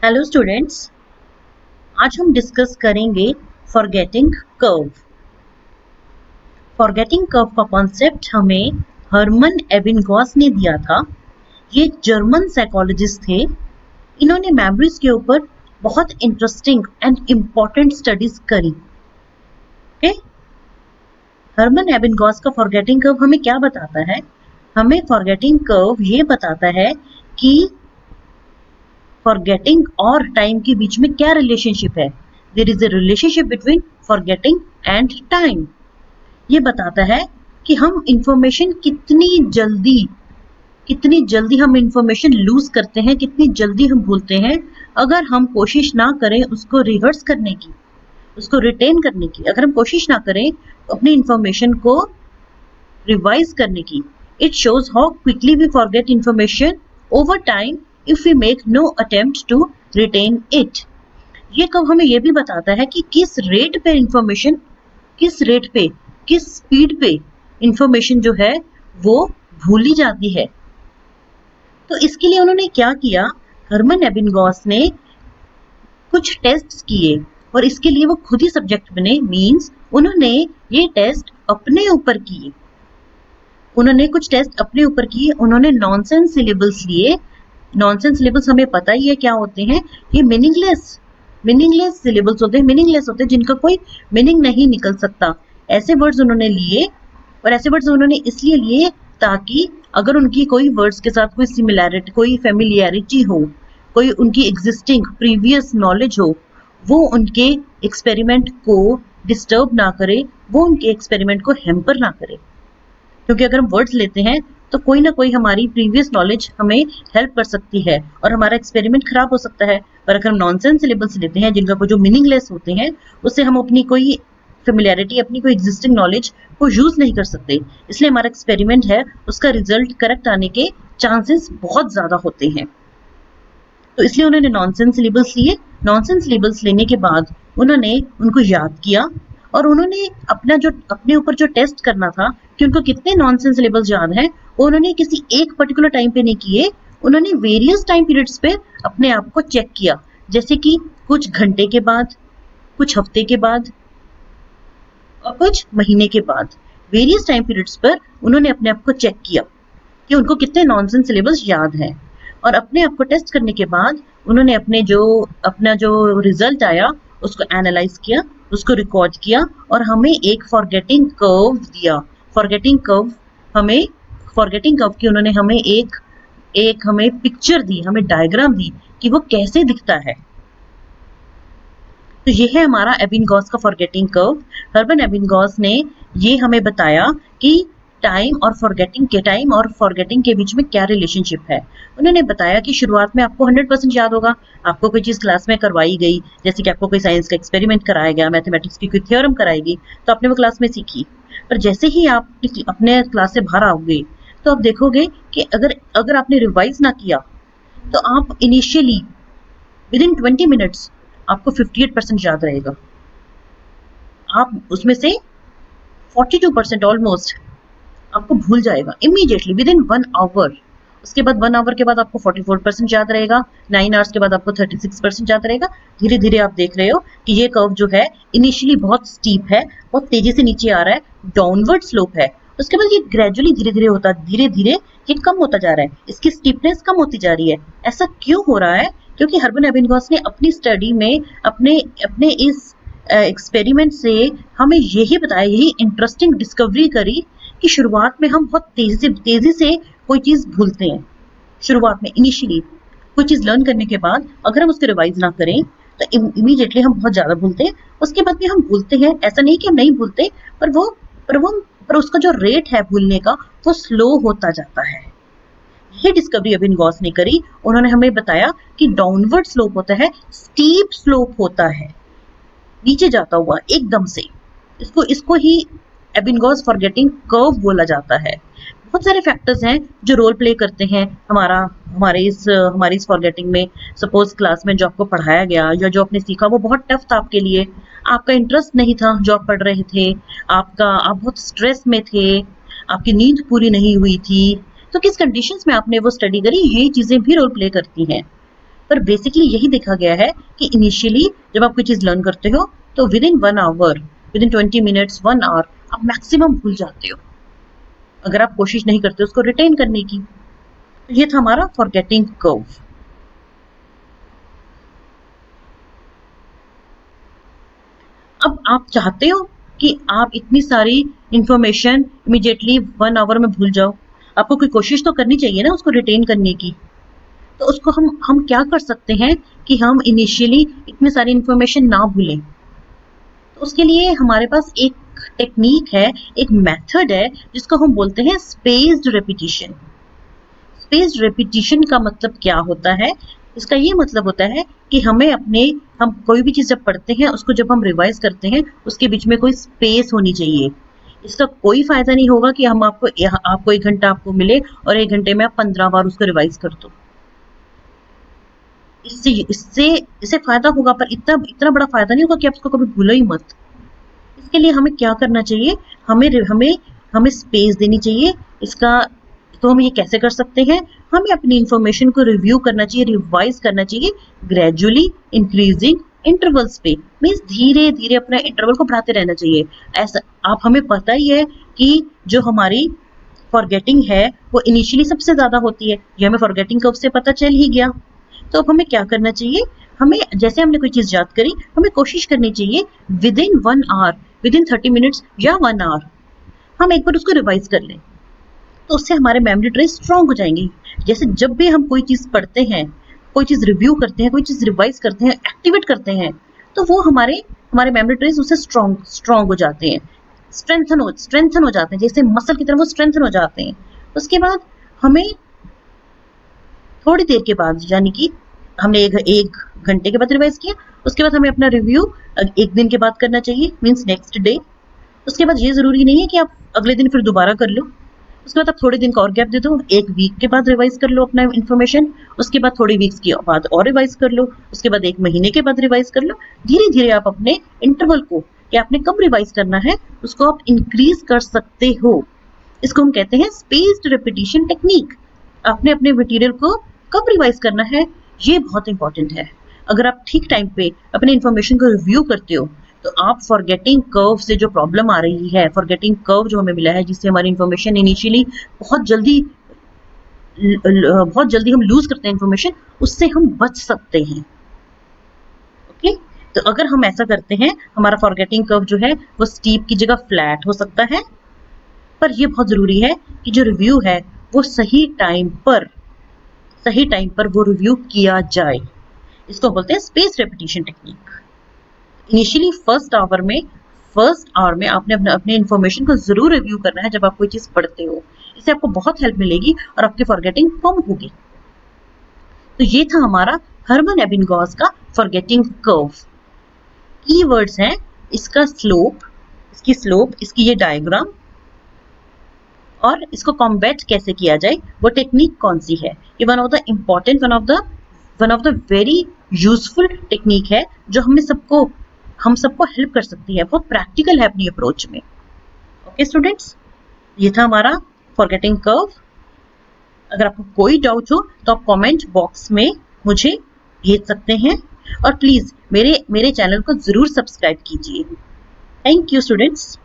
Hello students, आज हम discuss करेंगे फॉरगेटिंग कर्व। फॉरगेटिंग कर्व का कॉन्सेप्ट हमें हर्मन एबिंगहॉस ने दिया था। ये एक जर्मन साइकोलॉजिस्ट थे। इन्होंने मेमोरीज के ऊपर बहुत इंटरेस्टिंग एंड इम्पोर्टेंट स्टडीज करी। ओके, हर्मन एबिंगहॉस का फॉरगेटिंग कर्व हमें क्या बताता है? हमें फॉरगेटिंग कर्व ये बताता है कि फॉरगेटिंग और टाइम के बीच में क्या रिलेशनशिप है। There is a relationship between forgetting and time. ये बताता है कि हम इंफॉर्मेशन कितनी जल्दी हम इंफॉर्मेशन लूज करते हैं, कितनी जल्दी हम भूलते हैं अगर हम कोशिश ना करें उसको रिहर्स करने की, उसको रिटेन करने की। अगर हम कोशिश ना करें अपनी इंफॉर्मेशन को रिवाइज करने की। It shows how quickly we forget information over time if we make no attempt to retain it. ये कब हमें ये भी बताता है कि किस रेट पे इंफॉर्मेशन, किस स्पीड पे इंफॉर्मेशन जो है वो भूली जाती है। तो इसके लिए उन्होंने क्या किया, हर्मन एबिंगहॉस ने कुछ टेस्ट किए और इसके लिए वो खुद ही सब्जेक्ट बने। मींस उन्होंने ये टेस्ट अपने ऊपर किए। उन्होंने कुछ टेस्ट अपने ऊपर किए। उन्होंने नॉनसेंस सिलेबल्स लिए। नॉनसेंस सिलेबल्स हमें पता ही है क्या होते हैं। ये मीनिंगलेस सिलेबल्स होते हैं, मीनिंगलेस होते हैं, जिनका कोई मीनिंग नहीं निकल सकता। ऐसे वर्ड्स उन्होंने लिए, और ऐसे वर्ड्स उन्होंने इसलिए लिए ताकि अगर उनकी कोई वर्ड्स के साथ कोई सिमिलैरिटी, कोई फेमिलियरिटी हो, कोई उनकी एग्जिस्टिंग प्रीवियस नॉलेज हो, वो उनके एक्सपेरिमेंट को डिस्टर्ब ना करे, वो उनके एक्सपेरिमेंट को हैम्पर ना करे। क्योंकि अगर हम वर्ड्स लेते हैं तो कोई ना कोई हमारी प्रीवियस नॉलेज हमें हेल्प कर सकती है और हमारा एक्सपेरिमेंट खराब हो सकता है। पर अगर हम नॉनसेंस सिलेबल्स लेते हैं जिनका जो मीनिंगलेस होते हैं, उससे हम अपनी कोई फेमिलियरिटी, अपनी कोई एग्जिस्टिंग नॉलेज को यूज नहीं कर सकते। इसलिए हमारा एक्सपेरिमेंट है, उसका रिजल्ट करेक्ट आने के चांसेस बहुत ज्यादा होते हैं। तो इसलिए उन्होंने नॉनसेंस सिलेबल्स लिए। नॉनसेंस सिलेबल्स लेने के बाद उन्होंने उनको याद किया और उन्होंने अपने ऊपर जो टेस्ट करना था कि उनको कितने नॉनसेंस सिलेबल्स याद हैं, वो उन्होंने किसी एक पर्टिकुलर टाइम पे नहीं किए। उन्होंने वेरियस टाइम पीरियड्स पे अपने आप को चेक किया। जैसे कि कुछ घंटे के बाद, कुछ हफ्ते के बाद और कुछ महीने के बाद, वेरियस टाइम पीरियड्स पर उन्होंने अपने आप को चेक किया कि उनको कितने नॉनसेंस सिलेबल्स याद हैं। और अपने आप को टेस्ट करने के बाद उन्होंने अपना जो रिजल्ट आया उसको एनालाइज किया, उसको रिकॉर्ड किया और हमें एक फॉरगेटिंग कर्व दिया। फॉरगेटिंग कर्व हमें फॉरगेटिंग कर्व की उन्होंने हमें एक हमें पिक्चर दी, हमें डायग्राम दी कि वो कैसे दिखता है। तो ये है हमारा एबिंगहॉस का फॉरगेटिंग कर्व। हर्मन एबिंगहॉस ने ये हमें बताया कि टाइम और फॉरगेटिंग के बीच में क्या रिलेशनशिप है। उन्होंने बताया कि शुरुआत में आपको 100% याद होगा। आपको कोई चीज क्लास में करवाई गई, जैसे कि आपको कोई साइंस का एक्सपेरिमेंट कराया गया, मैथमेटिक्स की कोई थ्योरम कराई गई, तो आपने वो क्लास में सीखी। पर जैसे ही आप अपने क्लास से बाहर आओगे तो आप देखोगे कि अगर आपने रिवाइज ना किया तो आप इनिशियली विद इन 20 मिनट्स आपको 58% याद रहेगा। आप उसमें से 42% ऑलमोस्ट आपको भूल जाएगा इमीडिएटली विद इन 1 आवर। उसके बाद 1 आवर के बाद आपको 44% याद रहेगा। 9 आवर्स के बाद आपको 36% याद रहेगा। धीरे धीरे आप देख रहे हो कि ये कर्व जो है इनिशियली बहुत स्टीप है, बहुत तेजी से नीचे आ रहा है, डाउनवर्ड स्लोप है। उसके बाद ये ग्रेजुअली धीरे धीरे ये कम होता जा रहा है, इसकी स्टीपनेस कम होती जा रही है। ऐसा क्यों हो रहा है? क्योंकि हर्मन एबिंगहॉस ने अपनी स्टडी में अपने इस एक्सपेरिमेंट से हमें यही बताया, यही इंटरेस्टिंग डिस्कवरी करी कि शुरुआत में हम बहुत तेजी से कोई चीज भूलते हैं। शुरुआत में इनिशियली कोई चीज लर्न करने के बाद अगर हम उसको रिवाइज ना करें तो इमीडिएटली हम बहुत ज्यादा भूलते हैं। उसके बाद भी हम भूलते हैं, ऐसा नहीं कि हम नहीं भूलते, पर उसका जो रेट है भूलने का वो स्लो होता जाता है। ये डिस्कवरी एबिंगहॉस ने करी। उन्होंने हमें बताया कि डाउनवर्ड स्लोप होता है, स्टीप स्लोप होता है, नीचे जाता हुआ एकदम से। इसको ही एबिंगहॉस फॉरगेटिंग कर्व बोला जाता है। बहुत सारे फैक्टर्स हैं जो रोल प्ले करते हैं हमारी इस फॉरगेटिंग में। सपोज क्लास में जो आपको पढ़ाया गया या जो आपने सीखा वो बहुत टफ था आपके लिए, आपका इंटरेस्ट नहीं था जो आप पढ़ रहे थे, आप बहुत स्ट्रेस में थे, आपकी नींद पूरी नहीं हुई थी, तो किस कंडीशंस में आपने वो स्टडी करी, ये चीजें भी रोल प्ले करती हैं। पर बेसिकली यही देखा गया है कि इनिशियली जब आप कोई चीज लर्न करते हो तो within 1 hour, within 20 minutes, 1 hour आप मैक्सिमम भूल जाते हो अगर आप कोशिश नहीं करते उसको रिटेन करने की। तो ये था हमारा फॉरगेटिंग कर्व। अब आप चाहते हो कि आप इतनी सारी इंफॉर्मेशन इमीडिएटली 1 आवर में भूल जाओ, आपको कोई कोशिश तो करनी चाहिए ना उसको रिटेन करने की। तो उसको हम क्या कर सकते हैं कि हम इनिशियली इतनी सारी इंफॉर्मेशन ना भूलें। तो उसके लिए हमारे पास एक टेक्निक है, एक मेथड है जिसको हम बोलते हैं स्पेस्ड रेपिटिशन। स्पेस्ड रेपिटिशन का मतलब क्या होता है? इसका ये मतलब होता है कि हम कोई भी चीज जब पढ़ते हैं उसको जब हम रिवाइज करते हैं उसके बीच में कोई स्पेस होनी चाहिए। इसका कोई फायदा नहीं होगा कि हम आपको 1 घंटा आपको मिले और 1 घंटे में आप 15 बार उसको रिवाइज कर दो। इससे फायदा होगा पर इतना बड़ा फायदा नहीं होगा कि आप उसको कभी भूलो ही मत। इसके लिए हमें क्या करना चाहिए? हमें हमें हमें स्पेस देनी चाहिए। इसका तो हम ये कैसे कर सकते हैं? हमें अपनी इंफॉर्मेशन को रिव्यू करना चाहिए, रिवाइज करना चाहिए ग्रेजुअली इंक्रीजिंग इंटरवल्स पे। मीन्स धीरे धीरे अपना इंटरवल को बढ़ाते रहना चाहिए। ऐसा हमें पता ही है कि जो हमारी फॉरगेटिंग है वो इनिशियली सबसे ज्यादा होती है। ये हमें फॉरगेटिंग कब से पता चल ही गया। तो अब हमें क्या करना चाहिए? हमें जैसे हमने कोई चीज याद करी, हमें कोशिश करनी चाहिए within 1 hour, within 30 minutes या 1 आवर हम एक बार उसको रिवाइज कर लें। तो उससे हमारे मेमोरी ट्रेस स्ट्रांग हो जाएंगे। जैसे जब भी हम कोई चीज पढ़ते हैं, कोई चीज रिव्यू करते हैं, कोई चीज रिवाइज करते हैं, एक्टिवेट करते हैं, तो वो हमारे मेमोरी ट्रेस उससे स्ट्रांग हो जाते हैं, स्ट्रेंथन हो जाते हैं, जैसे मसल की तरह वो स्ट्रेंथन हो जाते हैं। उसके बाद हमें थोड़ी देर के बाद, यानी कि हमने एक घंटे के बाद रिवाइज किया, उसके बाद हमें अपना रिव्यू 1 दिन के बाद करना चाहिए, मीन्स नेक्स्ट डे। उसके बाद ये जरूरी नहीं है कि आप अगले दिन फिर दोबारा कर लो। उसके बाद आप थोड़े दिन का और गैप दे दो, 1 वीक के बाद रिवाइज कर लो अपना इन्फॉर्मेशन, उसके बाद थोड़ी वीक्स के बाद और रिवाइज कर लो, उसके बाद 1 महीने के बाद रिवाइज कर लो। धीरे धीरे आप अपने इंटरवल को, कि आपने कब रिवाइज करना है, उसको आप इंक्रीज कर सकते हो। इसको हम कहते हैं स्पेस्ड रेपिटिशन टेक्निक। आपने अपने मटेरियल को कब रिवाइज करना है, ये बहुत इंपॉर्टेंट है। अगर आप ठीक टाइम पे अपने इंफॉर्मेशन को रिव्यू करते हो तो आप फॉरगेटिंग कर्व से जो प्रॉब्लम आ रही है, फॉरगेटिंग कर्व जो हमें मिला है जिससे हमारी इंफॉर्मेशन इनिशियली बहुत जल्दी हम लूज करते हैं इंफॉर्मेशन, उससे हम बच सकते हैं। ओके, तो अगर हम ऐसा करते हैं हमारा फॉरगेटिंग कर्व जो है वो स्टीप की जगह फ्लैट हो सकता है। पर यह बहुत जरूरी है कि जो रिव्यू है वो सही टाइम पर वो रिव्यू किया जाए। इसको बोलते हैं space repetition technique. Initially first hour में आपने अपने इंफॉर्मेशन को जरूर रिव्यू करना है जब आप कोई चीज पढ़ते हो। इससे आपको बहुत हेल्प मिलेगी और आपकी फॉरगेटिंग कम होगी। तो ये था हमारा हरमन एबिंगहॉस का फॉरगेटिंग कर्व। कीवर्ड्स हैं इसका स्लोप, इसकी ये डायग्राम, और इसको कॉम्बैट कैसे किया जाए, वो टेक्निक कौन सी है। ये one of the very useful technique है जो हम सबको हेल्प कर सकती है, बहुत प्रैक्टिकल है अपनी अप्रोच में। ओके स्टूडेंट्स, ये था हमारा फॉरगेटिंग कर्व। अगर आपको कोई डाउट हो तो आप कमेंट बॉक्स में मुझे भेज सकते हैं, और प्लीज मेरे चैनल को जरूर सब्सक्राइब कीजिए। Thank you students.